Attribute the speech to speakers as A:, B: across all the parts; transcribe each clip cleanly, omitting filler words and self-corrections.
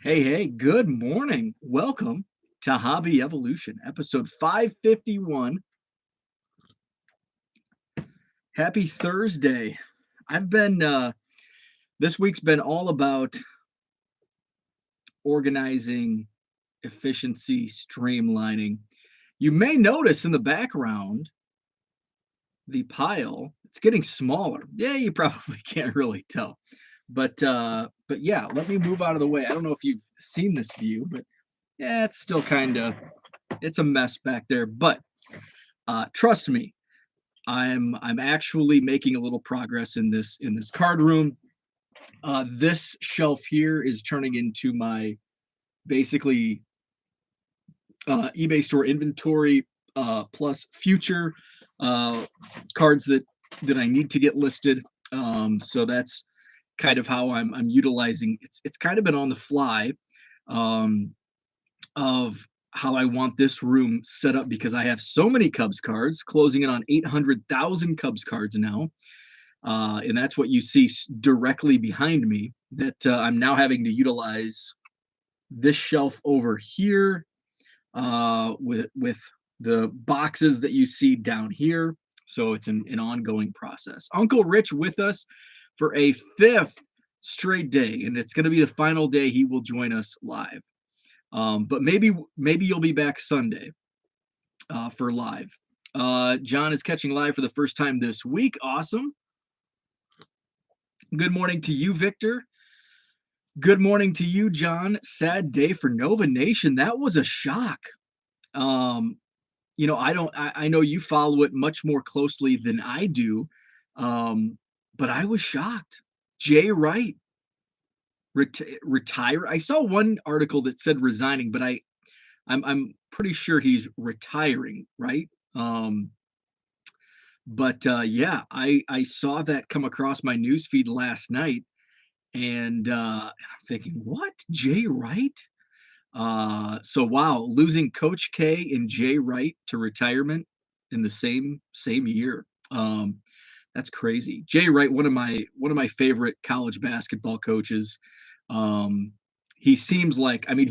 A: Hey, good morning. Welcome to Hobby Evolution, episode 551. Happy Thursday. I've been, this week's been all about organizing, efficiency, streamlining. You may notice in the background the pile, it's getting smaller. Yeah, you probably can't really tell. But yeah, let me move out of the way. I don't know if you've seen this view, but yeah, it's still kind of it's a mess back there. But trust me, I'm actually making a little progress in this card room. This shelf here is turning into my basically eBay store inventory plus future uh, cards that I need to get listed. So that's kind of how I'm utilizing. It's kind of been on the fly um, of how I want this room set up because I have so many Cubs cards, closing in on 800,000 Cubs cards now. And that's what you see directly behind me that I'm now having to utilize this shelf over here with the boxes that you see down here. So it's an ongoing process. Uncle Rich with us for a fifth straight day, and it's going to be the final day he will join us live. But maybe you'll be back Sunday for live. John is catching live for the first time this week. Awesome. Good morning to you, Victor. Good morning to you, John. Sad day for Nova Nation. That was a shock. Um, I know you follow it much more closely than I do. But I was shocked. Jay Wright retire. I saw one article that said resigning, but I'm pretty sure he's retiring, right? But yeah, I saw that come across my news feed last night, and I'm thinking, what? Jay Wright? So wow, losing Coach K and Jay Wright to retirement in the same year. That's crazy. Jay Wright, one of my favorite college basketball coaches. Um, he seems like, I mean,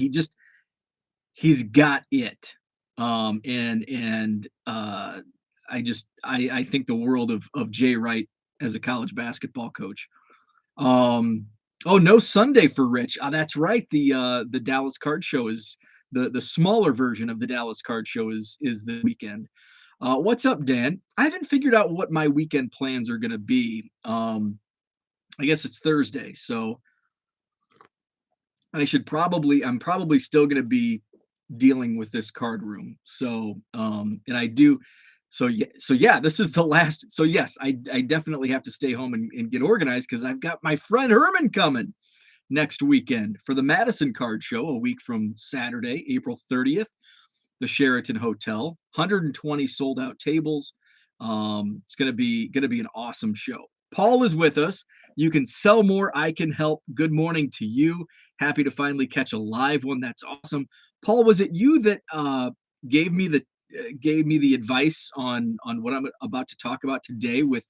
A: he's got it. And I think the world of Jay Wright as a college basketball coach. Um, oh, no Sunday for Rich. That's right. The Dallas Card Show is the smaller version of the Dallas Card Show is the weekend. What's up, Dan? I haven't figured out what my weekend plans are going to be. I guess it's Thursday, so I'm probably still going to be dealing with this card room. So, and I do, so yeah, this is the last. So yes, I definitely have to stay home and get organized because I've got my friend Herman coming next weekend for the Madison Card Show a week from Saturday, April 30th, the Sheraton Hotel, 120 sold out tables. It's gonna be an awesome show. Paul is with us. You can sell more. I can help. Good morning to you. Happy to finally catch a live one. That's awesome. Paul, was it you that gave me the gave me the advice on what I'm about to talk about today with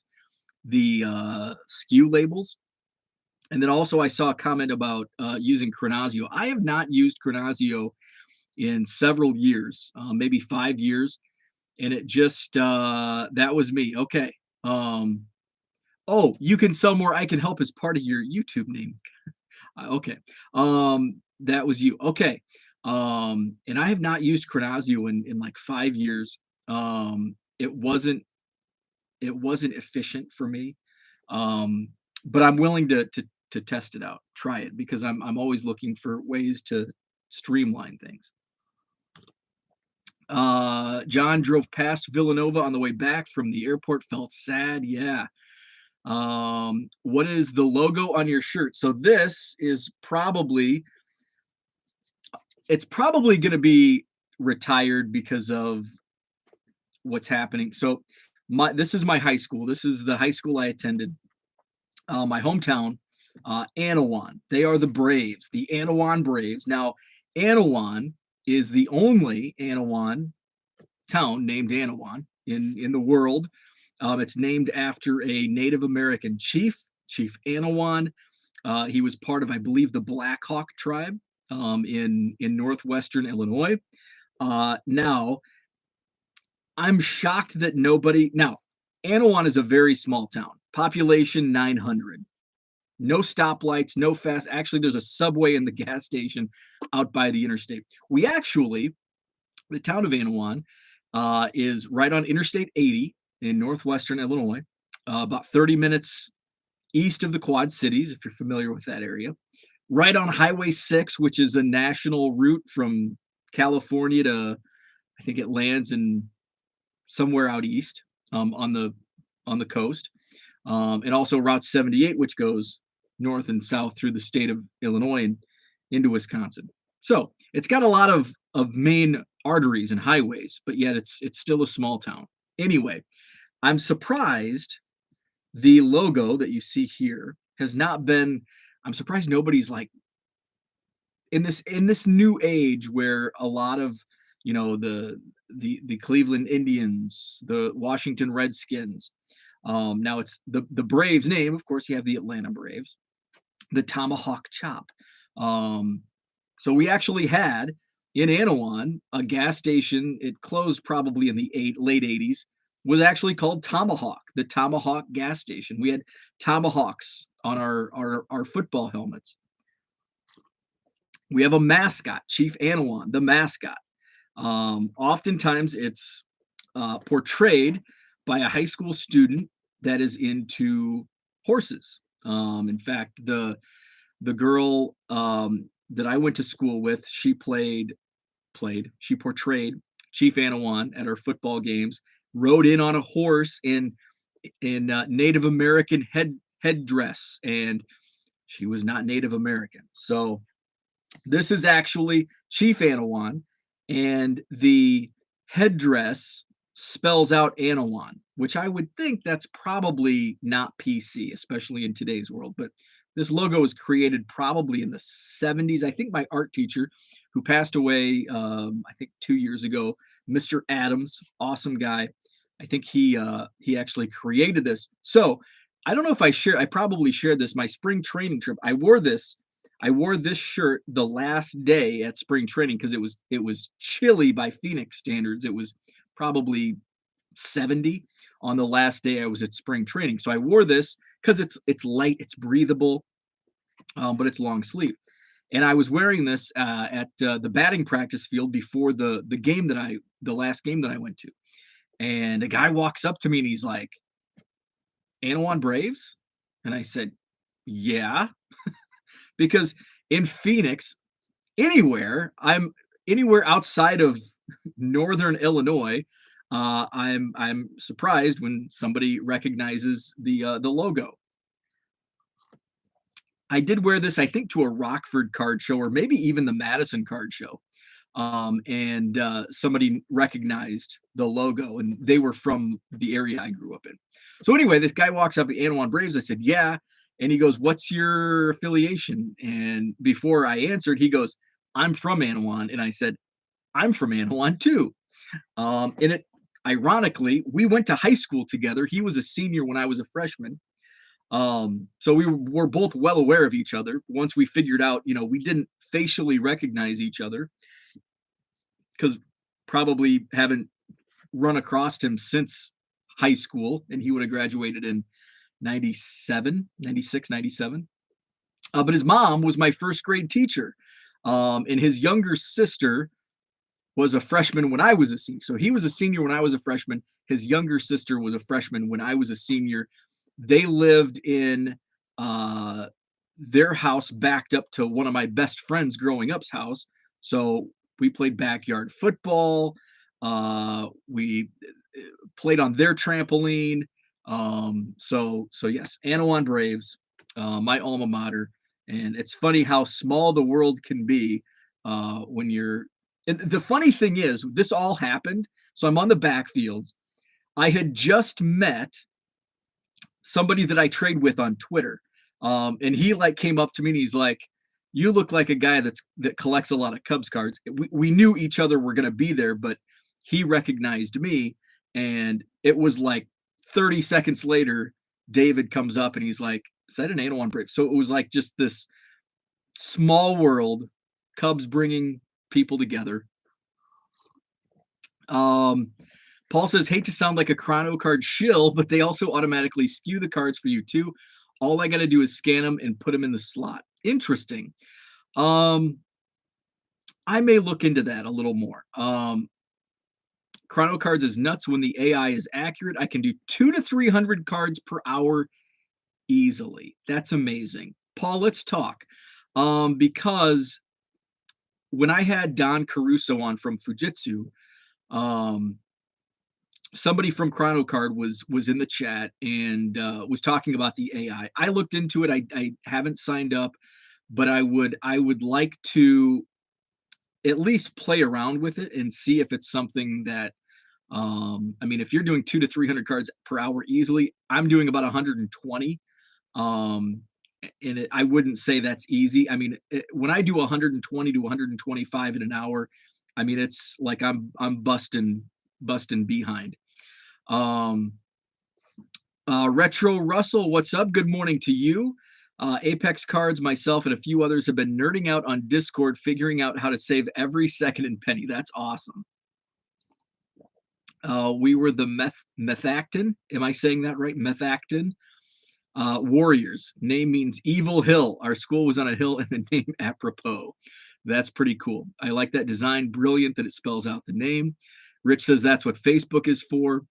A: the SKU labels? And then also I saw a comment about using Chronazio. I have not used Chronazio in several years, maybe 5 years, and it just that was me. Okay. Oh, you can sell more. I can help as part of your YouTube name. Okay. That was you. Okay. And I have not used Chronazio in like 5 years. It wasn't efficient for me. Um, but I'm willing to test it out, try it because I'm always looking for ways to streamline things. John drove past Villanova on the way back from the airport, felt sad. Yeah. What is the logo on your shirt? So this is it's probably going to be retired because of what's happening. So this is my high school. This is the high school I attended. My hometown, Anawan. They are the Braves, the Anawan Braves. Now, Anawan is the only Anawan town named Anawan in the world. It's named after a Native American chief, Chief Anawan. He was part of, I believe, the Black Hawk tribe. in northwestern Illinois. Now, I'm shocked that nobody. Now, Anawan is a very small town, population 900. No stoplights, no fast. Actually, there's a subway in the gas station out by the interstate. We actually, the town of Anawan, is right on Interstate 80 in northwestern Illinois, about 30 minutes east of the Quad Cities, if you're familiar with that area. Right on Highway 6, which is a national route from California to, I think it lands in somewhere out east, on the coast, and also Route 78, which goes north and south through the state of Illinois and into Wisconsin. So it's got a lot of main arteries and highways, but yet it's still a small town. Anyway, I'm surprised the logo that you see here has not been. I'm surprised nobody's like in this new age where a lot of the Cleveland Indians, the Washington Redskins. Now it's the Braves name, of course. You have the Atlanta Braves, the Tomahawk Chop. So we actually had in Anawan a gas station. It closed probably in the late '80s. Was actually called Tomahawk, the Tomahawk gas station. We had tomahawks on our football helmets. We have a mascot, Chief Anawan, the mascot. Oftentimes it's portrayed by a high school student that is into horses. In fact, the girl that I went to school with, she portrayed Chief Anawan at our football games, rode in on a horse in Native American headdress, and she was not Native American. So this is actually Chief Anawan, and the headdress spells out Anawan, which I would think that's probably not PC, especially in today's world. But this logo was created probably in the 70s. I think my art teacher, who passed away, I think 2 years ago, Mr. Adams, awesome guy. I think he actually created this. So I don't know if I probably shared this. My spring training trip, I wore this shirt the last day at spring training because it was chilly by Phoenix standards. It was probably 70 on the last day I was at spring training. So I wore this because it's light, it's breathable, but it's long sleeve. And I was wearing this at the batting practice field before the last game that I went to. And a guy walks up to me and he's like, "Anawan Braves?" And I said, "Yeah." Because in Phoenix, I'm anywhere outside of northern Illinois, I'm surprised when somebody recognizes the logo. I did wear this, I think, to a Rockford card show or maybe even the Madison card show. And somebody recognized the logo, and they were from the area I grew up in. So anyway, this guy walks up at Anawan Braves. I said, "Yeah." And he goes, "What's your affiliation?" And before I answered, he goes, "I'm from Anawan." And I said, "I'm from Anawan too." And it ironically, we went to high school together. He was a senior when I was a freshman. So we were both well aware of each other. Once we figured out, we didn't facially recognize each other because probably haven't run across him since high school, and he would have graduated in 97, 96, 97. But his mom was my first grade teacher. And his younger sister was a freshman when I was a senior. So he was a senior when I was a freshman. His younger sister was a freshman when I was a senior. They lived in their house backed up to one of my best friends growing up's house. So we played backyard football. We played on their trampoline. So yes, Anawan Braves, my alma mater. And it's funny how small the world can be when you're. And the funny thing is, this all happened. So I'm on the backfields. I had just met somebody that I trade with on Twitter, and he came up to me and he's like, "You look like a guy that collects a lot of Cubs cards." We knew each other were going to be there, but he recognized me, and it was like 30 seconds later, David comes up and he's like, "Is that an Anawan Brave?" So it was like just this small world Cubs bringing people together. Paul says, hate to sound like a chrono card shill, but they also automatically skew the cards for you too. All I got to do is scan them and put them in the slot. Interesting. I may look into that a little more. Chrono cards is nuts when the AI is accurate. I can do 200 to 300 cards per hour easily. That's amazing. Paul, let's talk. Because when I had Don Caruso on from Fujitsu, somebody from Chrono Card was in the chat and was talking about the AI. I looked into it. I haven't signed up, but I would like to at least play around with it and see if it's something that I mean, if you're doing 200 to 300 cards per hour easily, I'm doing about 120. I wouldn't say that's easy. I mean, when I do 120 to 125 in an hour, I mean, it's like I'm busting behind. Retro Russell, what's up? Good morning to you. Apex Cards, myself, and a few others have been nerding out on Discord, figuring out how to save every second and penny. That's awesome. We were the Methacton. Am I saying that right? Methacton. Warriors. Name means evil hill. Our school was on a hill and the name apropos. That's pretty cool. I like that design. Brilliant that it spells out the name. Rich says that's what Facebook is for.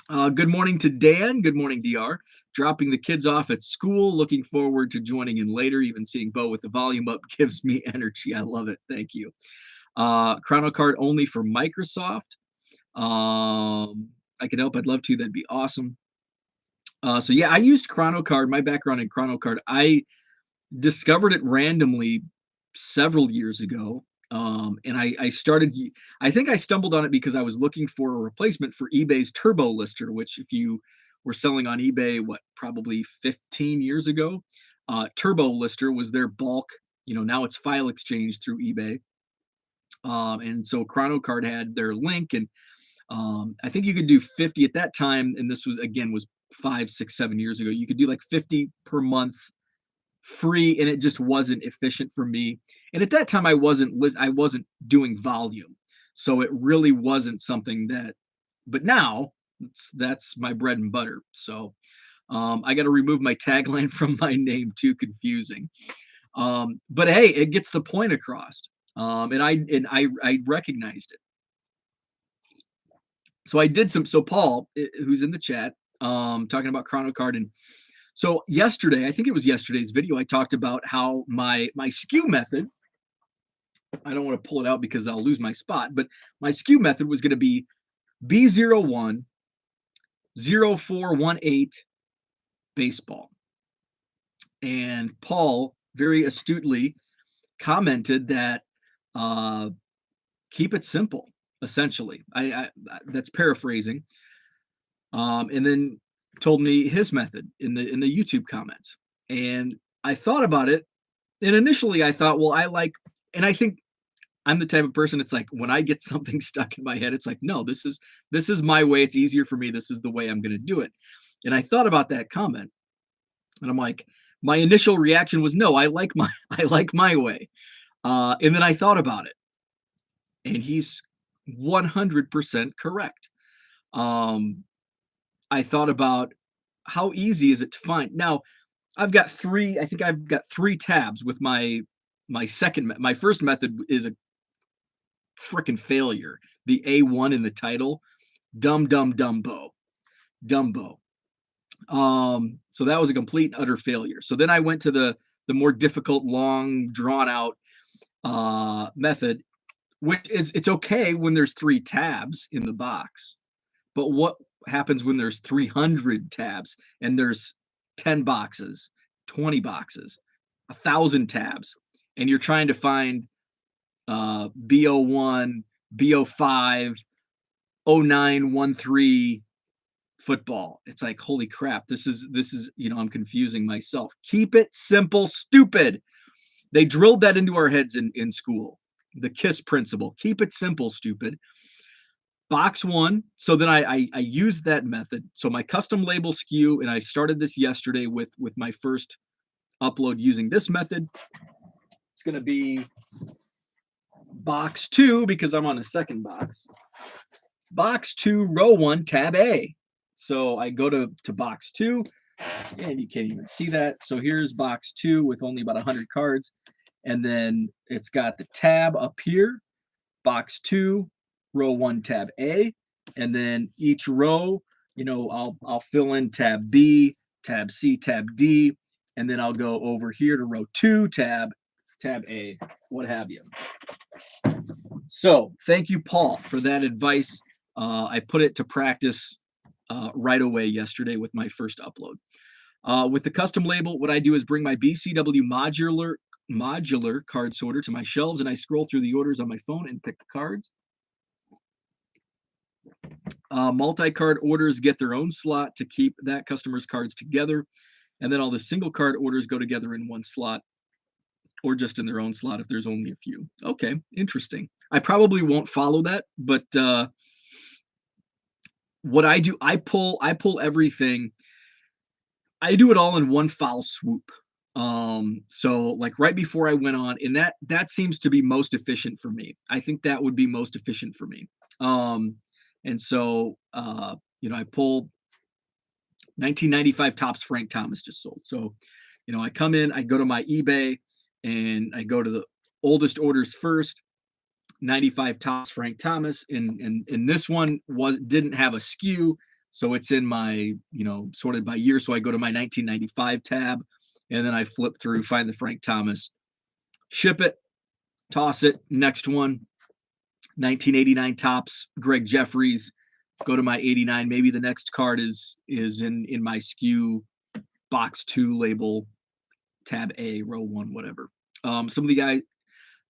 A: Good morning to Dan. Good morning, DR. Dropping the kids off at school. Looking forward to joining in later. Even seeing Bo with the volume up gives me energy. I love it. Thank you. Chrono Card only for Microsoft. I could help. I'd love to. That'd be awesome. So yeah, I used Chrono Card. My background in Chrono Card, I discovered it randomly several years ago. And I started, I think I stumbled on it because I was looking for a replacement for eBay's Turbo Lister, which if you were selling on eBay, probably 15 years ago, Turbo Lister was their bulk, now it's file exchange through eBay. And so Chrono Card had their link, and I think you could do 50 at that time. And this was 5, 6, 7 years ago. You could do like 50 per month free, and it just wasn't efficient for me. And at that time I wasn't doing volume, so it really wasn't something that, but now that's my bread and butter. So I got to remove my tagline from my name. Too confusing. But hey, it gets the point across. And I recognized it. So I did so Paul, who's in the chat, talking about Chrono Card. And so yesterday, I think it was yesterday's video, I talked about how my skew method, I don't want to pull it out because I'll lose my spot, but my skew method was going to be B01 0418 baseball. And Paul very astutely commented that keep it simple, essentially. I that's paraphrasing. And then told me his method in the YouTube comments. And I thought about it. And initially I thought, well, and I think I'm the type of person, it's like when I get something stuck in my head, it's like, no, this is my way. It's easier for me. This is the way I'm going to do it. And I thought about that comment, and I'm like, my initial reaction was, no, I like my way. And then I thought about it, and he's 100% correct. I thought about how easy is it to find. Now, I've got three tabs with my first method is a freaking failure. The A1 in the title, Dumbo. So that was a complete and utter failure. So then I went to the more difficult, long, drawn out method, which is, it's okay when there's 3 tabs in the box, but what happens when there's 300 tabs and there's 10 boxes, 20 boxes, 1,000 tabs, and you're trying to find B01, B05, 0913 football. It's like, holy crap, this is I'm confusing myself. Keep it simple, stupid. They drilled that into our heads in school. The KISS principle. Keep it simple, stupid. Box 1. So then I used that method. So my custom label skew, and I started this yesterday with my first upload using this method. It's going to be box 2 because I'm on the second box. Box 2, row 1, tab A. So I go to box 2, and you can't even see that. So here's box 2 with only about 100 cards, and then it's got the tab up here, box 2, row 1, tab A, and then each row, I'll fill in tab B, tab C, tab D, and then I'll go over here to row 2, tab A, what have you. So thank you, Paul, for that advice. I put it to practice right away yesterday with my first upload. With the custom label, what I do is bring my BCW modular card sorter to my shelves, and I scroll through the orders on my phone and pick the cards. Multi-card orders get their own slot to keep that customer's cards together, and then all the single card orders go together in one slot, or just in their own slot if there's only a few. Okay, interesting. I probably won't follow that, but what I do, I pull everything. I do it all in one foul swoop. So like right before I went on, and that seems to be most efficient for me. I think that would be most efficient for me. And so I pull 1995 Topps Frank Thomas just sold. So, I come in, I go to my eBay, and I go to the oldest orders first. 95 Topps Frank Thomas, and this one didn't have a SKU, so it's in my sorted by year. So I go to my 1995 tab, and then I flip through, find the Frank Thomas, ship it, toss it. Next one, 1989 Topps Greg Jeffries. Go to my 89. Maybe the next card is in my SKU box 2 label, tab A, row 1, whatever.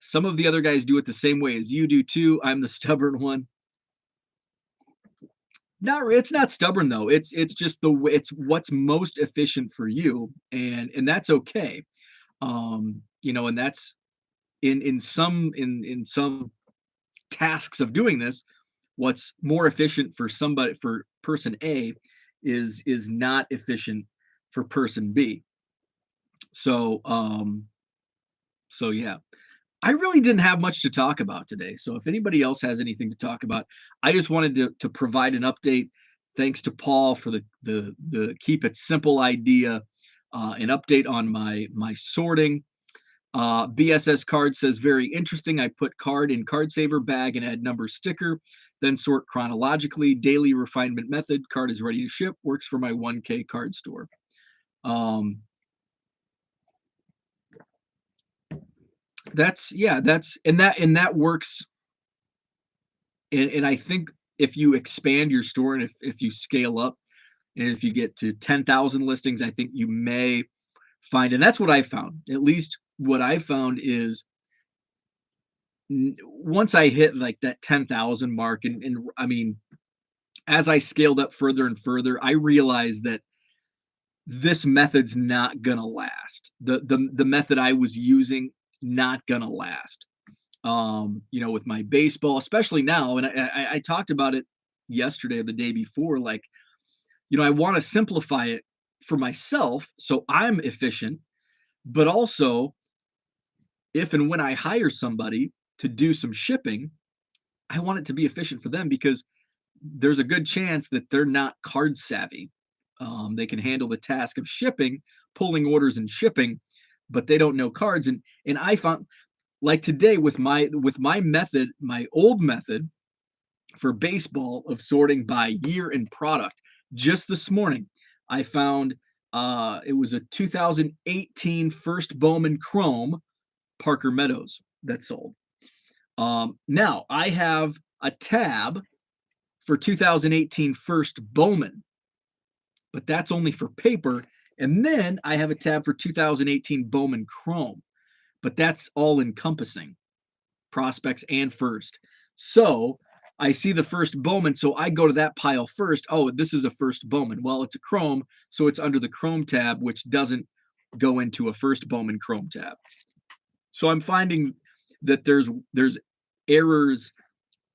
A: Some of the other guys do it the same way as you do too. I'm the stubborn one. It's not stubborn though. It's just it's what's most efficient for you, and that's okay. And that's in some tasks of doing this, what's more efficient for person A is not efficient for person B. So yeah. I really didn't have much to talk about today. So if anybody else has anything to talk about, I just wanted to provide an update. Thanks to Paul for the keep it simple idea, an update on my sorting. BSS card says very interesting. I put card in card saver bag and add number sticker, then sort chronologically. Daily refinement method. Card is ready to ship. Works for my 1K card store. That works. And I think if you expand your store, and if you scale up, and if you get to 10,000 listings, I think you may find, and that's what I found. At least what I found is once I hit like that 10,000 mark, and I mean, as I scaled up further and further, I realized that this method's not gonna last. The method I was using, not gonna last. With my baseball, especially now, and I talked about it yesterday or the day before, like, I want to simplify it for myself so I'm efficient, but also if and when I hire somebody to do some shipping, I want it to be efficient for them because there's a good chance that they're not card savvy. They can handle the task of shipping, pulling orders and shipping, but they don't know cards. And I found, like today with my method, my old method for baseball of sorting by year and product, just this morning, I found it was a 2018 First Bowman Chrome Parker Meadows that sold. Now I have a tab for 2018 First Bowman, but that's only for paper. And then I have a tab for 2018 Bowman Chrome, but that's all encompassing prospects and first. So I see the first Bowman, so I go to that pile first. Oh, this is a first Bowman. Well, it's a Chrome, so it's under the Chrome tab, which doesn't go into a first Bowman Chrome tab. So I'm finding that there's errors.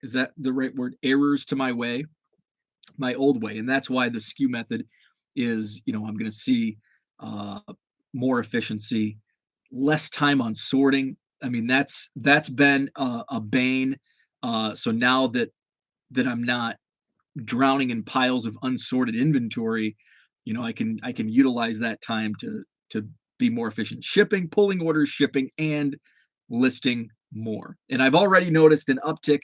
A: Is that the right word? Errors to my way, my old way, and that's why the SKU method is. I'm going to see more efficiency, less time on sorting. I mean, that's been a bane. So now that I'm not drowning in piles of unsorted inventory, I can utilize that time to be more efficient shipping, pulling orders, shipping, and listing more. And I've already noticed an uptick.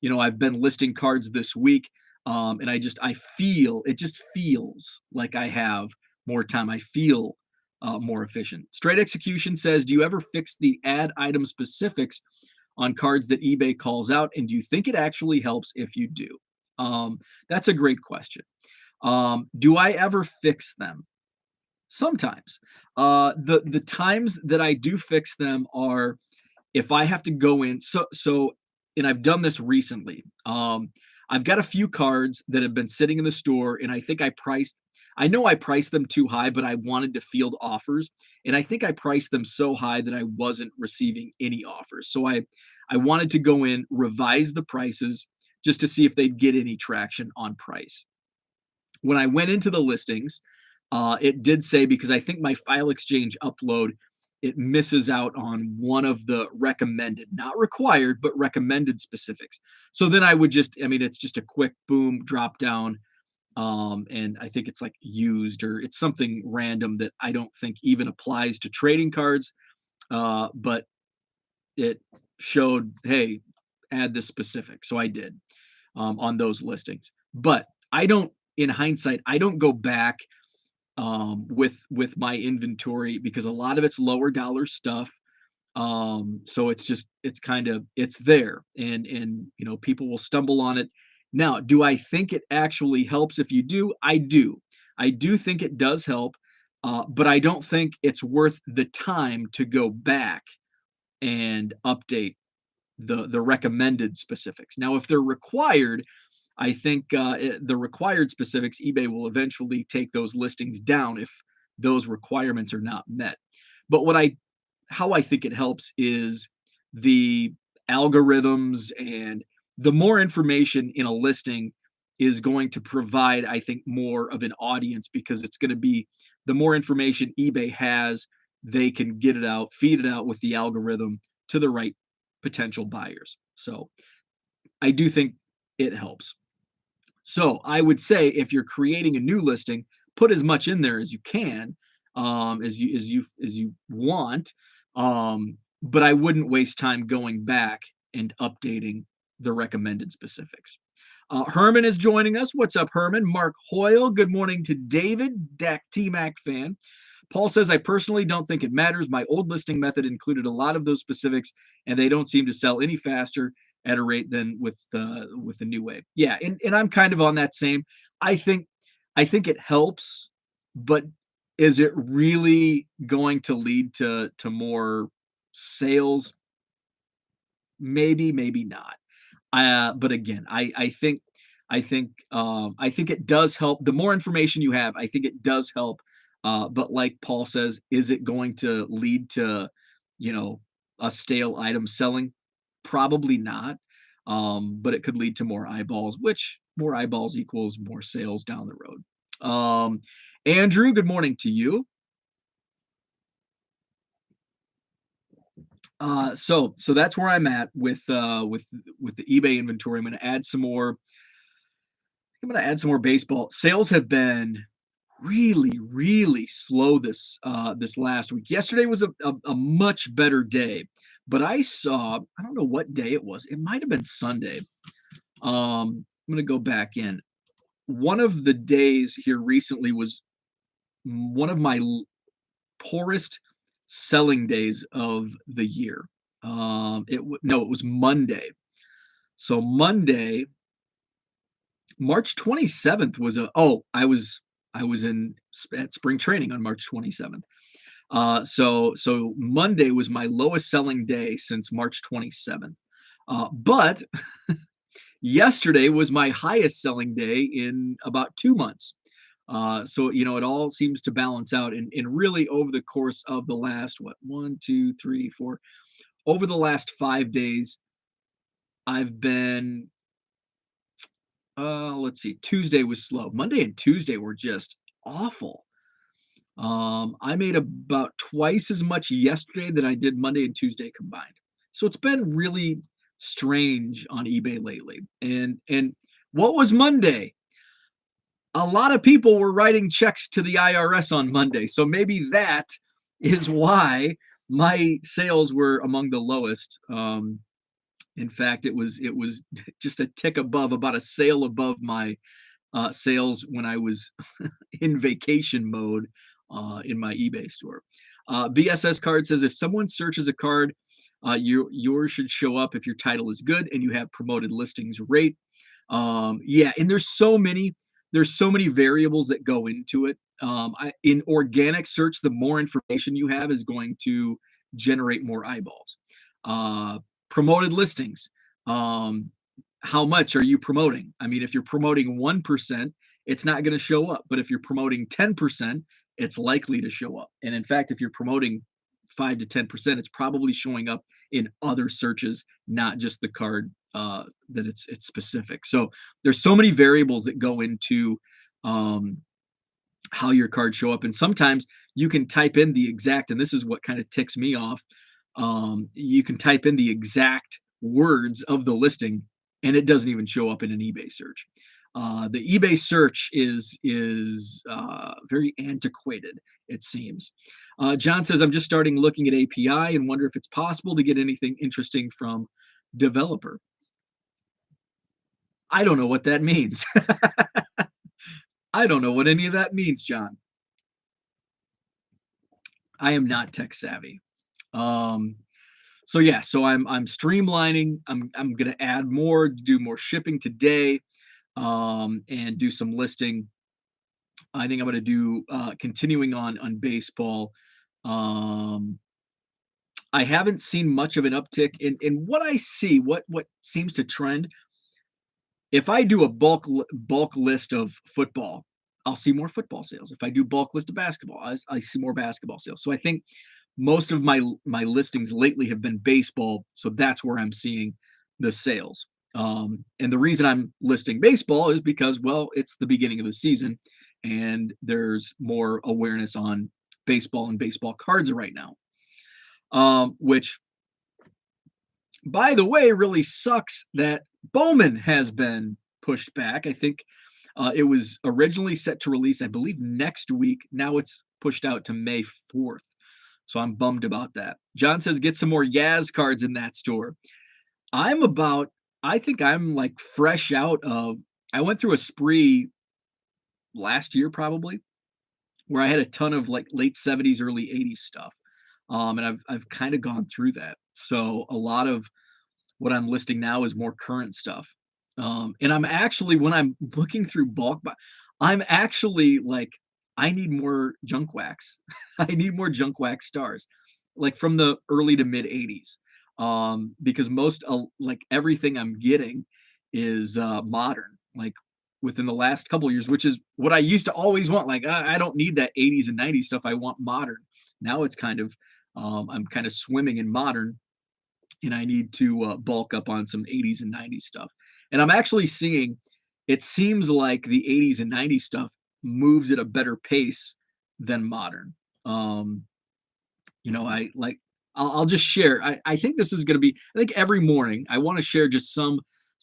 A: I've been listing cards this week, and I feel it just feels like I have more time. I feel more efficient. Straight Execution says, do you ever fix the add item specifics on cards that eBay calls out? And do you think it actually helps if you do? Um, that's a great question. Do I ever fix them? Sometimes. The times that I do fix them are if I have to go in. And I've done this recently. I've got a few cards that have been sitting in the store, and I think I know I priced them too high, but I wanted to field offers, and I think I priced them so high that I wasn't receiving any offers. So I wanted to go in, revise the prices just to see if they'd get any traction on price. When I went into the listings, it did say, because I think my file exchange upload, it misses out on one of the recommended, not required, but recommended specifics. So then I would just, I mean, it's just a quick boom drop down. And I think it's like used, or it's something random that I don't think even applies to trading cards. But it showed, hey, add this specific. So I did on those listings. But I don't, in hindsight, I don't go back with my inventory because a lot of it's lower dollar stuff. So it's there, and people will stumble on it. Now, do I think it actually helps if you do? I do think it does help, but I don't think it's worth the time to go back and update the recommended specifics. Now, if they're required, I think the required specifics, eBay will eventually take those listings down if those requirements are not met. But how I think it helps is the algorithms, and the more information in a listing is going to provide, I think, more of an audience, because it's going to be the more information eBay has, they can get it out, feed it out with the algorithm to the right potential buyers. So I do think it helps. So I would say, if you're creating a new listing, put as much in there as you can, as you want. But I wouldn't waste time going back and updating the recommended specifics. Herman is joining us. What's up, Herman? Mark Hoyle. Good morning to David, Dak T-Mac fan. Paul says, I personally don't think it matters. My old listing method included a lot of those specifics, and they don't seem to sell any faster at a rate than with the new way. Yeah, and I'm kind of on that same. I think it helps, but is it really going to lead to more sales? Maybe, maybe not. But again, I think it does help. The more information you have, I think it does help. But like Paul says, is it going to lead to, you know, a stale item selling? Probably not. But it could lead to more eyeballs, which more eyeballs equals more sales down the road. Andrew, good morning to you. So that's where I'm at with the eBay inventory. I'm gonna add some more baseball. Sales have been really, really slow this last week. Yesterday was a much better day, but I don't know what day it was. It might have been Sunday. I'm gonna go back in. One of the days here recently was one of my poorest selling days of the year. No, it was Monday. So Monday, March 27th was I was at spring training on March 27th. So Monday was my lowest selling day since March 27th. But yesterday was my highest selling day in about 2 months. So it all seems to balance out, and really over the course of the last, what, 1, 2, 3, 4, over the last 5 days, I've been let's see, Tuesday was slow. Monday and Tuesday were just awful. I made about twice as much yesterday than I did Monday and Tuesday combined. So it's been really strange on eBay lately. And what was Monday? A lot of people were writing checks to the IRS on Monday. So maybe that is why my sales were among the lowest. In fact, it was just a tick above, about a sale above my sales when I was in vacation mode in my eBay store. BSS Card says if someone searches a card, yours should show up if your title is good and you have promoted listings rate. Yeah, and there's so many variables that go into it. In organic search, the more information you have is going to generate more eyeballs. Uh, Promoted listings. Um, how much are you promoting? I mean, if you're promoting 1%, it's not going to show up. But if you're promoting 10%, it's likely to show up. And in fact, if you're promoting 5 to 10%, it's probably showing up in other searches, not just the card that it's specific. So there's so many variables that go into um, how your cards show up. And sometimes you can type in the exact, and this is what kind of ticks me off. You can type in the exact words of the listing, and it doesn't even show up in an eBay search. The eBay search is very antiquated, it seems. John says, I'm just starting looking at API and wonder if it's possible to get anything interesting from developer. I don't know what that means. I don't know what any of that means, John. I am not tech savvy. Um, so yeah, so I'm streamlining. I'm gonna add more, do more shipping today, and do some listing. I think I'm gonna do continuing on baseball. Um, I haven't seen much of an uptick in what I see. What seems to trend. If I do a bulk list of football, I'll see more football sales. If I do bulk list of basketball, I see more basketball sales. So I think most of my listings lately have been baseball, so that's where I'm seeing the sales. And the reason I'm listing baseball is because, well, it's the beginning of the season, and there's more awareness on baseball and baseball cards right now. Which, by the way, really sucks that Bowman has been pushed back. I think it was originally set to release, I believe, next week. Now it's pushed out to May 4th. So I'm bummed about that. John says, get some more Yaz cards in that store. I think I'm like fresh out of, I went through a spree last year probably where I had a ton of like late 70s, early 80s stuff. And I've kind of gone through that. So a lot of what I'm listing now is more current stuff. And I'm actually, when I'm looking through I'm actually like, I need more junk wax. I need more junk wax stars, like from the early to mid 80s. Because most like everything I'm getting is modern, like within the last couple of years, which is what I used to always want. Like, I don't need that 80s and 90s stuff. I want modern. Now it's kind of, I'm kind of swimming in modern, and I need to bulk up on some 80s and 90s stuff. And I'm actually seeing, it seems like the 80s and 90s stuff moves at a better pace than modern. Um, I like, I'll just share. I think this is going to be, I think every morning I want to share just some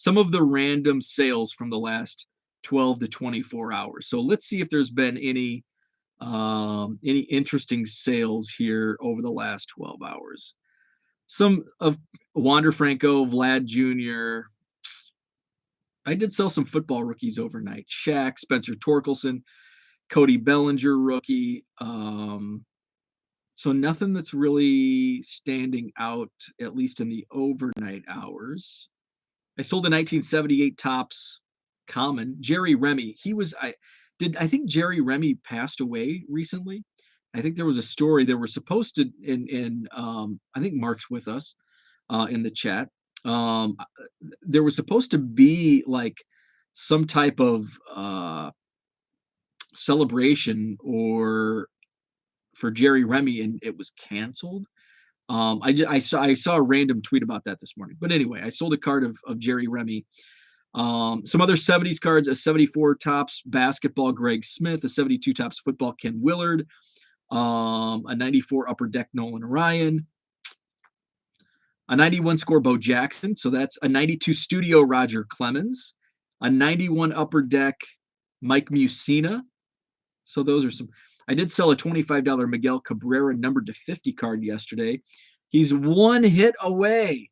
A: of the random sales from the last 12 to 24 hours. So let's see if there's been any interesting sales here over the last 12 hours. Some of Wander Franco, Vlad Jr. I did sell some football rookies overnight. Shaq, Spencer Torkelson, Cody Bellinger rookie. So nothing that's really standing out, at least in the overnight hours. I sold a 1978 Topps Common. Jerry Remy. I think Jerry Remy passed away recently. I think there was a story they were supposed to in I think Mark's with us in the chat. Um, there was supposed to be like some type of celebration or for Jerry Remy, and it was canceled. I saw a random tweet about that this morning. But anyway, I sold a card of Jerry Remy. Some other 70s cards, a 74 Topps basketball Greg Smith, a 72 Topps football Ken Willard, A 94 Upper Deck Nolan Ryan, a 91 score Bo Jackson. So that's a 92 Studio Roger Clemens, a 91 Upper Deck Mike Musina. So those are some. I did sell a $25 Miguel Cabrera numbered to 50 card yesterday. He's one hit away.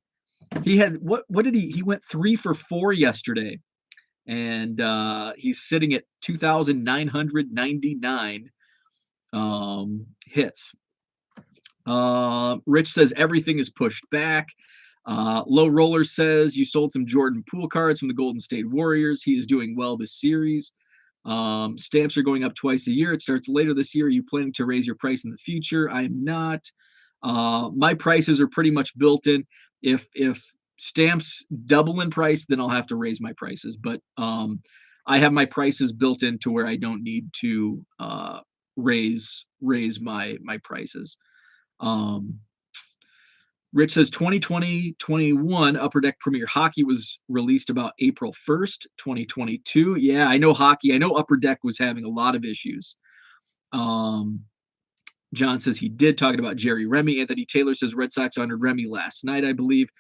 A: He had what did he went 3 for 4 yesterday. And he's sitting at 2,999 hits. Rich says everything is pushed back. Low Roller says you sold some Jordan Poole cards from the Golden State Warriors. He is doing well this series. Stamps are going up twice a year. It starts later this year. Are you planning to raise your price in the future? I am not. My prices are pretty much built in. If stamps double in price, then I'll have to raise my prices. But I have my prices built in to where I don't need to raise my prices. Rich says 2020-21 Upper Deck Premier Hockey was released about April 1st, 2022. Yeah, I know hockey. I know Upper Deck was having a lot of issues. John says he did, talking about Jerry Remy. Anthony Taylor says Red Sox honored Remy last night, I believe.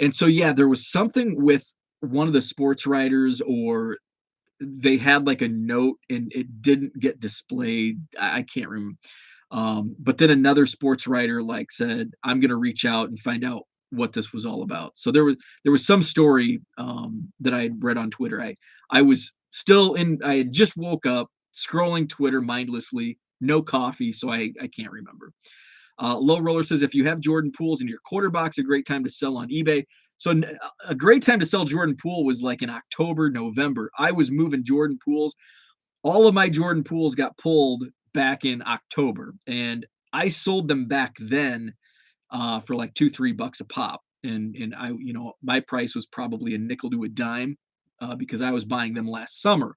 A: And so, yeah, there was something with one of the sports writers, or they had like a note and it didn't get displayed. I can't remember. But then another sports writer like said, I'm going to reach out and find out what this was all about. So there was some story that I had read on Twitter. I was still I had just woke up scrolling Twitter mindlessly, no coffee, so I can't remember. Low Roller says, if you have Jordan Pools in your quarter box, a great time to sell on eBay. So a great time to sell Jordan Poole was like in October, November. I was moving Jordan Pools. All of my Jordan Pools got pulled back in October, and I sold them back then for like $2-3 a pop. And I, my price was probably a nickel to a dime because I was buying them last summer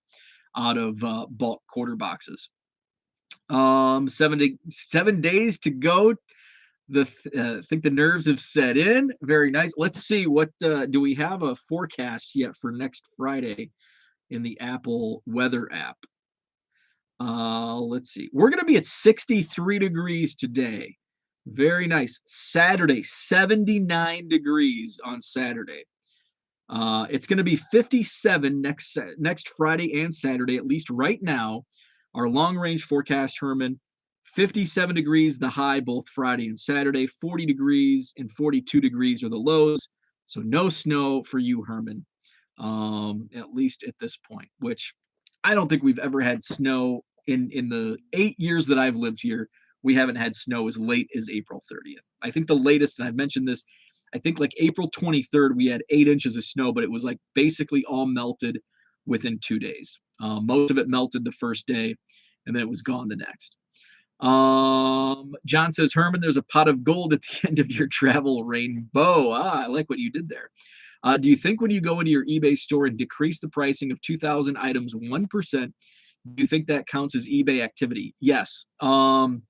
A: out of bulk quarter boxes. 7 days to go. I think the nerves have set in. Very nice. Let's see, what do we have a forecast yet for next Friday in the Apple weather app? Let's see. We're going to be at 63 degrees today. Very nice. Saturday, 79 degrees on Saturday. It's going to be 57 next Friday and Saturday, at least right now. Our long-range forecast, Herman, 57 degrees the high both Friday and Saturday. 40 degrees and 42 degrees are the lows. So no snow for you, Herman, at least at this point, which I don't think we've ever had snow in the 8 years that I've lived here. We haven't had snow as late as April 30th. I think the latest, and I've mentioned this, I think like April 23rd, we had 8 inches of snow, but it was like basically all melted within 2 days. Most of it melted the first day, and then it was gone the next. John says, Herman, there's a pot of gold at the end of your travel rainbow. I like what you did there. Do you think when you go into your eBay store and decrease the pricing of 2,000 items 1%, do you think that counts as eBay activity? Yes. So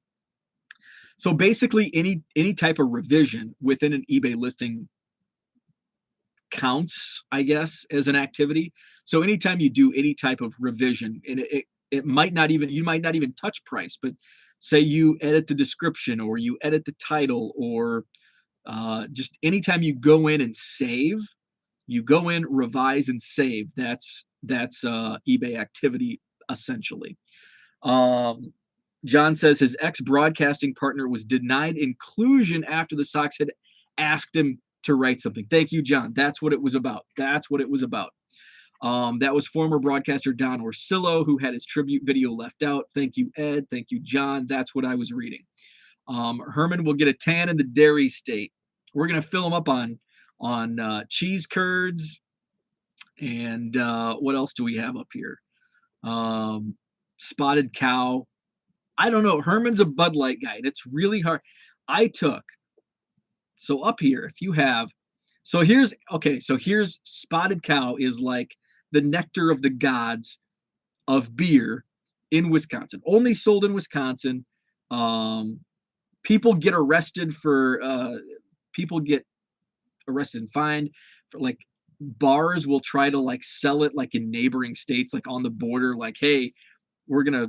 A: basically any type of revision within an eBay listing counts, I guess, as an activity. So anytime you do any type of revision, and it might not even, you might not even touch price, but say you edit the description or you edit the title, or just anytime you go in and save, you go in, revise, and save. That's eBay activity essentially. John says his ex-broadcasting partner was denied inclusion after the Sox had asked him to write something. Thank you, John. That's what it was about. That was former broadcaster Don Orsillo, who had his tribute video left out. Thank you, Ed. Thank you, John. That's what I was reading. Herman will get a tan in the dairy state. We're going to fill him up on cheese curds. And what else do we have up here? Spotted cow. I don't know. Herman's a Bud Light guy, and it's really hard. So up here, if you have, so here's Spotted Cow is like the nectar of the gods of beer in Wisconsin. Only sold in Wisconsin. People get arrested and fined for, like, bars will try to like sell it like in neighboring states, like on the border, like, hey, we're gonna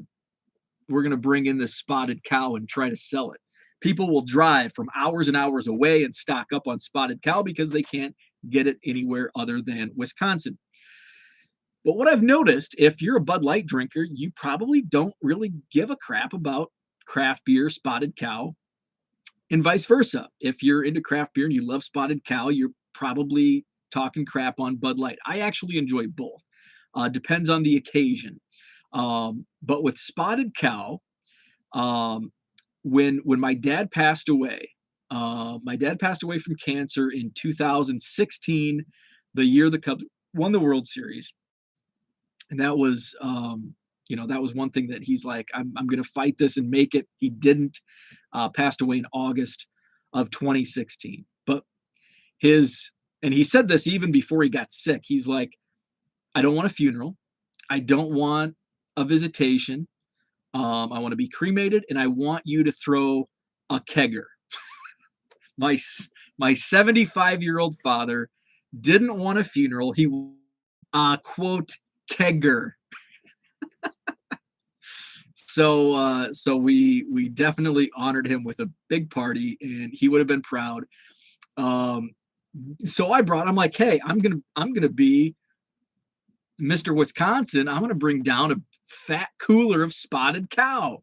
A: we're going to bring in this spotted cow and try to sell it. People will drive from hours and hours away and stock up on spotted cow because they can't get it anywhere other than Wisconsin. But what I've noticed, if you're a Bud Light drinker, you probably don't really give a crap about craft beer, spotted cow, and vice versa. If you're into craft beer and you love spotted cow, you're probably talking crap on Bud Light. I actually enjoy both. Depends on the occasion. But with spotted cow, um, when my dad passed away from cancer in 2016, the year the Cubs won the World Series, and that was that was one thing that he's like, I'm going to fight this and make it. He didn't. Passed away in August of 2016. But and he said this even before he got sick. He's like, I don't want a funeral. I don't want a visitation. I want to be cremated, and I want you to throw a kegger. My 75-year-old father didn't want a funeral. He quote kegger. So we definitely honored him with a big party, and he would have been proud. So I'm like, hey, I'm gonna be Mr. Wisconsin. I'm gonna bring down a fat cooler of spotted cow.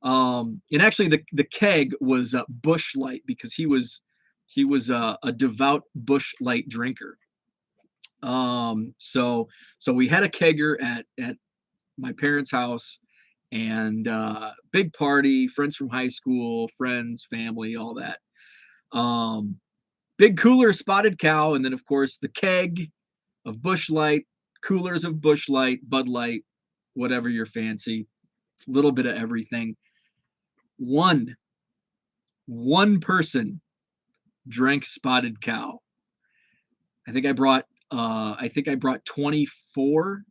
A: And actually the keg was Busch Light, because he was a devout Busch Light drinker. So we had a kegger at my parents' house, and big party, friends from high school, friends, family, all that. Big cooler of spotted cow, and then of course the keg of Busch Light, coolers of Busch Light, Bud Light, whatever you're fancy, little bit of everything. One person drank spotted cow. I think I brought 24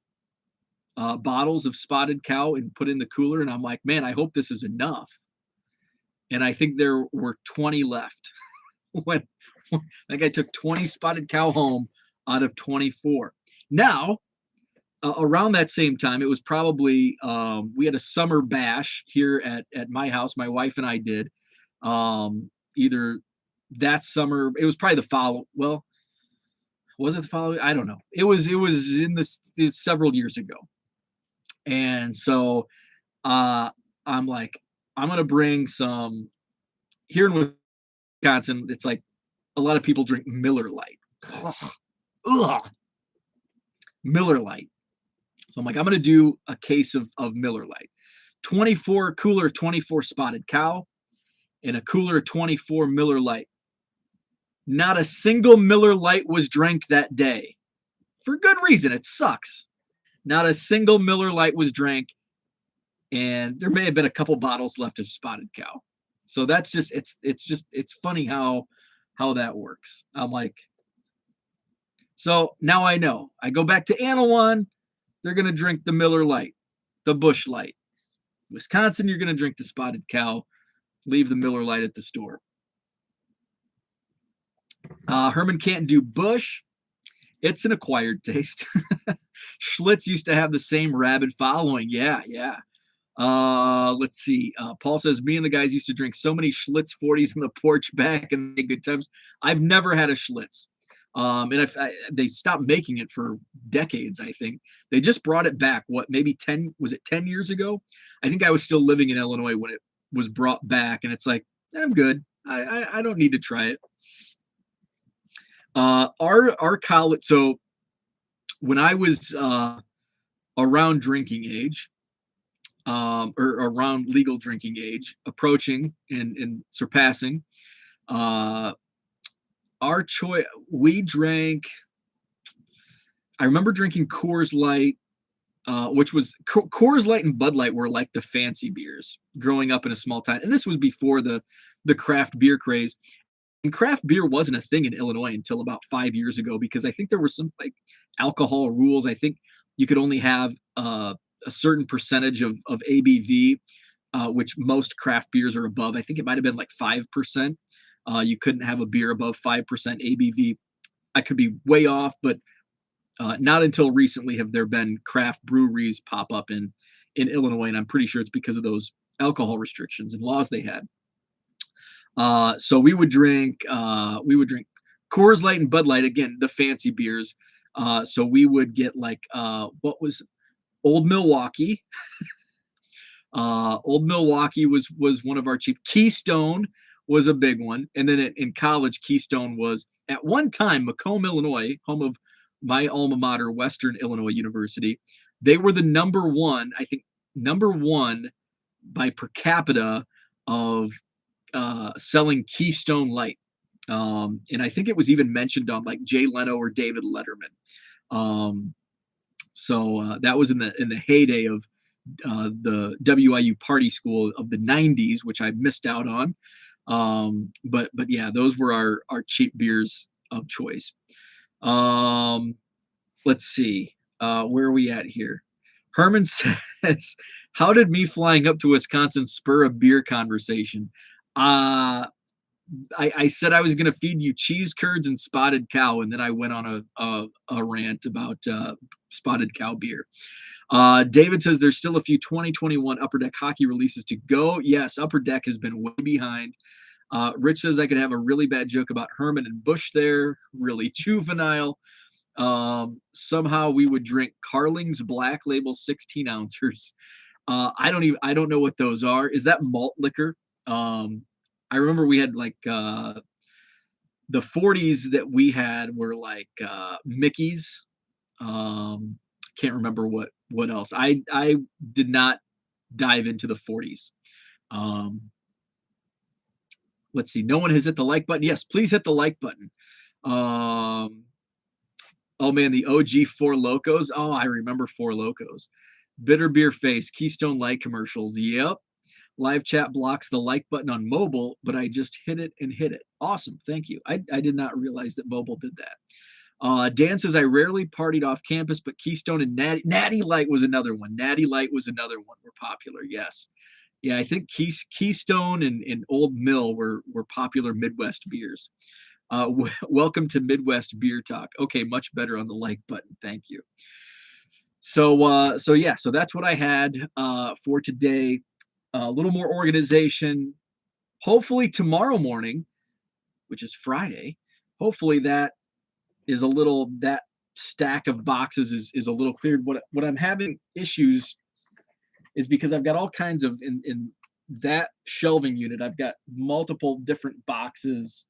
A: bottles of spotted cow and put in the cooler, and I'm like, man, I hope this is enough. And I think there were 20 left. when I think I took 20 spotted cow home out of 24. Now, around that same time, it was probably we had a summer bash here at my house. My wife and I did. Either that summer, it was probably the follow. Well, was it the following? I don't know. It was in this several years ago, and so I'm like, I'm gonna bring some. Here in Wisconsin, it's like a lot of people drink Miller Lite. Ugh. Miller Lite. So I'm like, I'm going to do a case of Miller Lite. 24 cooler, 24 spotted cow, and a cooler 24 Miller Lite. Not a single Miller Lite was drank that day. For good reason. It sucks. Not a single Miller Lite was drank, and there may have been a couple bottles left of spotted cow. So that's just it's funny how that works. I'm like, so now I know. I go back to Anawan, they're going to drink the Miller Lite, the Busch Light. Wisconsin, you're going to drink the spotted cow, leave the Miller Lite at the store. Herman can't do Busch. It's an acquired taste. Schlitz used to have the same rabid following. Yeah. Let's see. Paul says, me and the guys used to drink so many Schlitz 40s on the porch back in the good times. I've never had a Schlitz. And they stopped making it for decades, I think. They just brought it back, maybe 10 years ago? I think I was still living in Illinois when it was brought back, and it's like, I'm good. I don't need to try it. Our college, so when I was around drinking age, or around legal drinking age, approaching and surpassing, our choice, we drank, I remember drinking Coors Light, which was Coors Light and Bud Light were like the fancy beers growing up in a small town. And this was before the craft beer craze. And craft beer wasn't a thing in Illinois until about 5 years ago, because I think there were some like alcohol rules. I think you could only have a certain percentage of ABV, which most craft beers are above. I think it might have been like 5%. You couldn't have a beer above 5% ABV. I could be way off, but not until recently have there been craft breweries pop up in in Illinois, and I'm pretty sure it's because of those alcohol restrictions and laws they had. So we would drink Coors Light and Bud Light, again, the fancy beers. So we would get like what was Old Milwaukee. Old Milwaukee was one of our cheap. Keystone was a big one, and then in college, Keystone was at one time Macomb, Illinois, home of my alma mater, Western Illinois University. They were the number one, I think, number one by per capita of selling Keystone Light. And I think it was even mentioned on like Jay Leno or David Letterman. So that was in the heyday of the WIU party school of the 90s, which I missed out on. But yeah, those were our cheap beers of choice. Let's see. Where are we at here? Herman says, how did me flying up to Wisconsin spur a beer conversation? I said I was going to feed you cheese curds and spotted cow, and then I went on a rant about spotted cow beer. David says there's still a few 2021 Upper Deck hockey releases to go. Yes, Upper Deck has been way behind. Rich says I could have a really bad joke about Herman and Bush there. Really juvenile. Somehow we would drink Carling's Black Label 16 ounces. I don't know what those are. Is that malt liquor? I remember we had like the 40s that we had were like Mickey's. Can't remember what else. I did not dive into the 40s. Let's see. No one has hit the like button. Yes, please hit the like button. Oh man, the OG Four Locos. Oh, I remember Four Locos. Bitter Beer Face, Keystone Light commercials. Yep. Live chat blocks the like button on mobile, but I just hit it and hit it. Awesome. Thank you. I did not realize that mobile did that. Dan says, I rarely partied off campus, but Keystone and Natty Light was another one. Natty Light was another one. Were popular. Yes. Yeah, I think Keystone and Old Mill were popular Midwest beers. Welcome to Midwest Beer Talk. Okay, much better on the like button. Thank you. So that's what I had for today. A little more organization. Hopefully tomorrow morning, which is Friday, hopefully that stack of boxes is a little cleared. What I'm having issues is because I've got all kinds of in that shelving unit, I've got multiple different boxes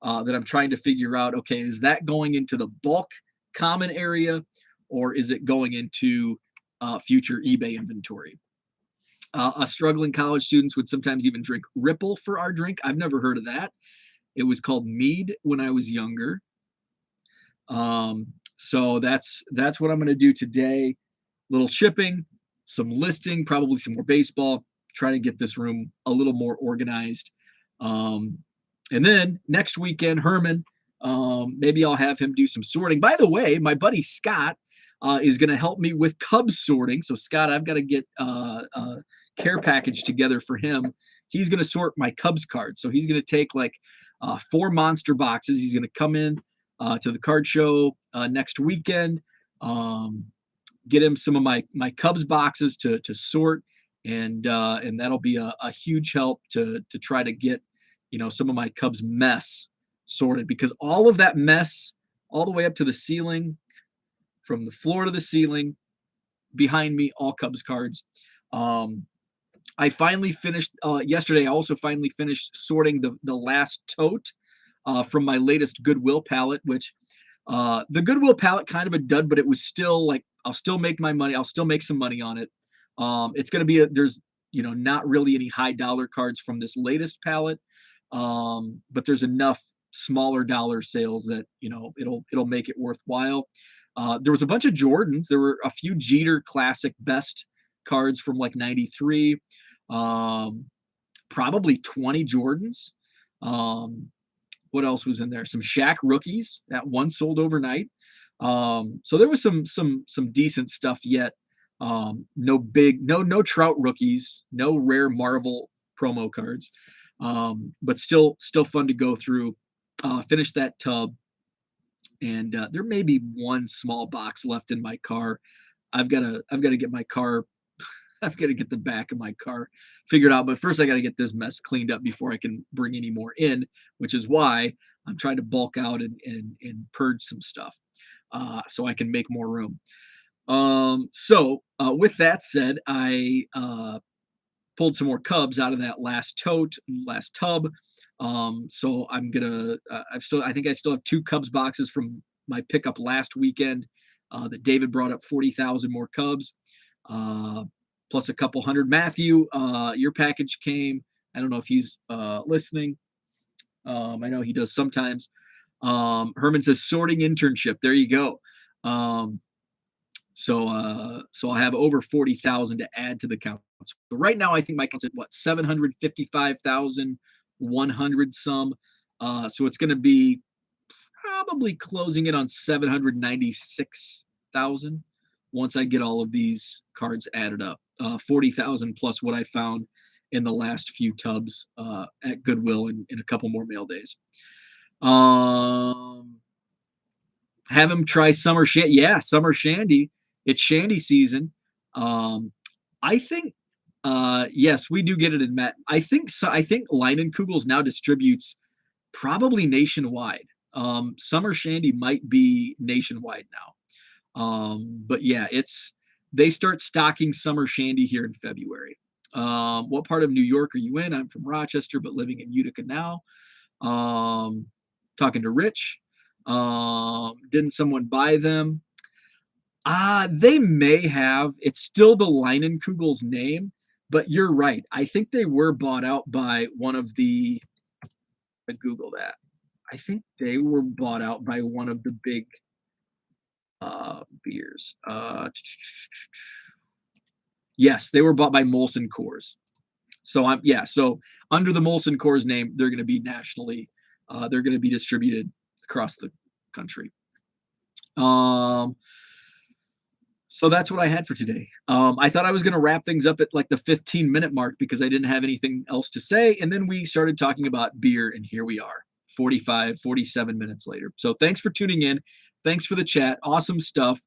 A: that I'm trying to figure out. Okay, is that going into the bulk common area, or is it going into future eBay inventory? Us struggling college students would sometimes even drink Ripple for our drink. I've never heard of that. It was called mead when I was younger. So that's what I'm going to do today. Little shipping, some listing, probably some more baseball. Try to get this room a little more organized. And then next weekend, Herman, maybe I'll have him do some sorting. By the way, my buddy Scott is going to help me with Cubs sorting. So Scott, I've got to get a care package together for him. He's going to sort my Cubs cards. So he's going to take like 4 monster boxes. He's going to come in to the card show next weekend. Get him some of my Cubs boxes to sort, and that'll be a huge help to try to get some of my Cubs mess sorted, because all of that mess all the way up to the ceiling, from the floor to the ceiling, behind me, all Cubs cards. I finally finished yesterday. I also finally finished sorting the last tote from my latest Goodwill pallet, which the Goodwill pallet kind of a dud, but it was still like, I'll still make my money. I'll still make some money on it. It's going to be there's not really any high dollar cards from this latest pallet, but there's enough smaller dollar sales that it'll make it worthwhile. There was a bunch of Jordans. There were a few Jeter Classic Best cards from like '93. Probably 20 Jordans. What else was in there? Some Shaq rookies. That one sold overnight. So there was some decent stuff yet. No Trout rookies, no rare Marvel promo cards. But still fun to go through. Finish that tub. And there may be one small box left in my car. I've got to get my car I've got to get the back of my car figured out. But first, I got to get this mess cleaned up before I can bring any more in, which is why I'm trying to bulk out and purge some stuff so I can make more room. With that said, I pulled some more Cubs out of that last tub. So I'm gonna, I think I still have 2 Cubs boxes from my pickup last weekend that David brought up 40,000 more Cubs, plus a couple hundred. Matthew, your package came. I don't know if he's listening. I know he does sometimes. Herman says sorting internship. There you go. So I'll have over 40,000 to add to the count. So right now, I think my count's at what, 755,100 some. So it's going to be probably closing in on 796,000 once I get all of these cards added up. 40,000 plus what I found in the last few tubs at Goodwill in a couple more mail days. Have him try summer shandy. Yeah, summer shandy. It's shandy season. I think yes, we do get it in Met. I think so. I think Leinenkugels now distributes probably nationwide. Summer shandy might be nationwide now. But yeah, they start stocking summer shandy here in February. What part of New York are you in? I'm from Rochester, but living in Utica now. Talking to Rich. Didn't someone buy them? They may have. It's still the Leinenkugel's name, but you're right. I think they were bought out by one of the. I Google that. I think they were bought out by one of the big beers. Yes, they were bought by Molson Coors. So so under the Molson Coors name, they're going to be nationally. They're going to be distributed across the country. So that's what I had for today. I thought I was going to wrap things up at like the 15-minute mark because I didn't have anything else to say. And then we started talking about beer, and here we are, 47 minutes later. So thanks for tuning in. Thanks for the chat. Awesome stuff.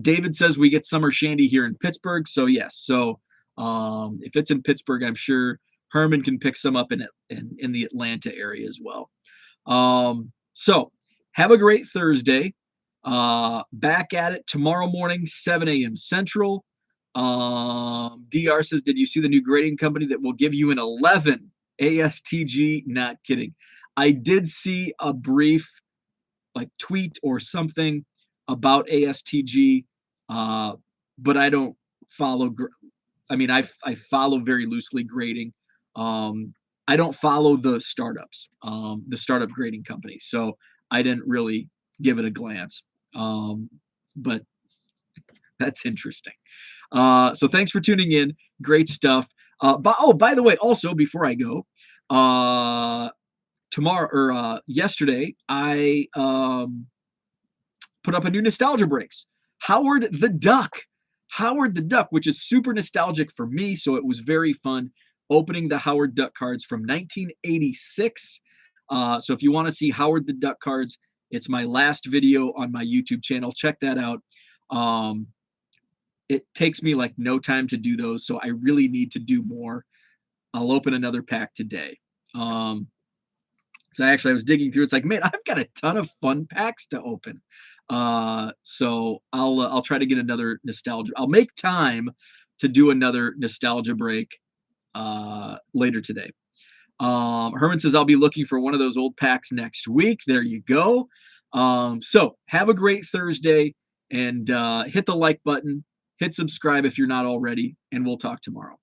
A: David says we get summer shandy here in Pittsburgh. So yes. So if it's in Pittsburgh, I'm sure Herman can pick some up in the Atlanta area as well. So have a great Thursday. Back at it tomorrow morning, 7 a.m. Central. DR says, did you see the new grading company that will give you an 11 ASTG? Not kidding. I did see a brief tweet or something about ASTG, but I don't follow. I follow very loosely grading. I don't follow the startups, the startup grading companies. So I didn't really give it a glance. But that's interesting. So thanks for tuning in. Great stuff. By the way, also before I go, yesterday I put up a new nostalgia breaks. Howard the Duck, which is super nostalgic for me. So it was very fun opening the Howard Duck cards from 1986. So if you want to see Howard the Duck cards, it's my last video on my YouTube channel. Check that out. It takes me no time to do those, so I really need to do more. I'll open another pack today. So I was digging through. It's man, I've got a ton of fun packs to open. So I'll try to get another nostalgia. I'll make time to do another nostalgia break later today. Herman says I'll be looking for one of those old packs next week. There you go. So have a great Thursday and hit the like button, hit subscribe if you're not already, and we'll talk tomorrow.